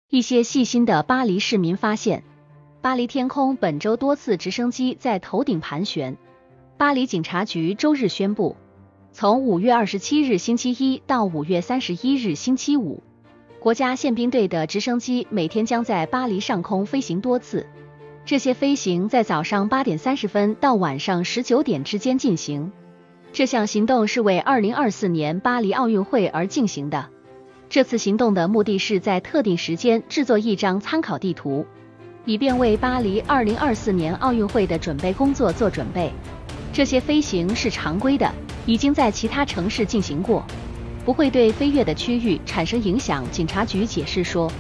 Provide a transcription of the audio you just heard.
一些细心的巴黎市民发现，巴黎天空本周多次直升机在头顶盘旋。巴黎警察局周日宣布，从5月27日星期一到5月31日星期五，国家宪兵队的直升机每天将在巴黎上空飞行多次。这些飞行在早上8点30分到晚上19点之间进行。这项行动是为2024年巴黎奥运会而进行的。这次行动的目的是在特定时间制作一张参考地图，以便为巴黎2024年奥运会的准备工作做准备。这些飞行是常规的，已经在其他城市进行过，不会对飞越的区域产生影响。警察局解释说。